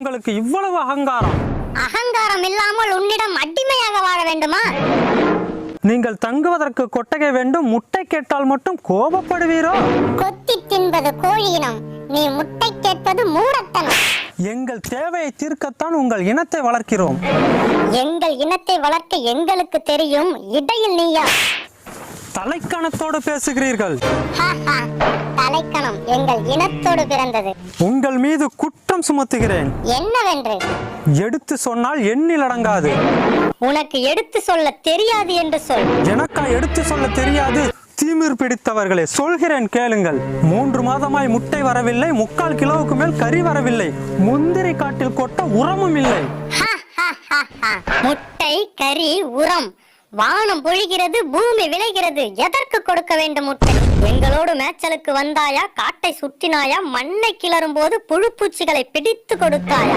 உங்களுக்கு இவ்வளவு அகங்காரம்? அகங்காரம் இல்லாமல் உன்னிடம் அடிமையாக வாழ வேண்டுமா? நீங்கள் தங்குவதற்கு கொட்டகை வேண்டும், முட்டை கேட்டால் மட்டும் கோபப்படுவீரோ? கொத்தி தின்பது கோழியினம், நீ முட்டை கேட்பது மூடத்தனம். எங்கள் தேவையை தீர்க்கத்தான் உங்கள் இனத்தை வளர்க்கிறோம். எங்கள் இனத்தை வளர்க்க எங்களுக்கு தெரியும், இடையில் நீயா? தலைக்கணத்தோடு பேசுகிறீர்கள். தலைக்கணம் எங்கள் இனத்தோடு பிறந்தது. உங்கள் மீது குற்றம் சுமத்துகிறேன். என்னவென்று? எடுத்து சொன்னால் எண்ணில் அடங்காது. உனக்கு எடுத்து சொல்ல தெரியாது என்று சொல். எனக்கா எடுத்து சொல்ல தெரியாது? தீமிர் பிடித்தவர்களே, சொல்கிறேன் கேளுங்கள். 3 மாதமாய் முட்டை வரவில்லை, 3/4 கிலோவுக்கு மேல் கறி வரவில்லை, முந்திரி காட்டில் கொட்ட உரமும் இல்லை. முட்டை, கறி, உரம், வானம் பொழிகிறது, பூமி விளைகிறது, எதற்கு கொடுக்க வேண்டும் முட்டை? எங்களோடு மேய்ச்சலுக்கு வந்தாயா? காட்டை சுற்றினாயா? மண்ணை கிளறும் போது புழு பூச்சிகளை பிடித்து கொடுத்தாயா?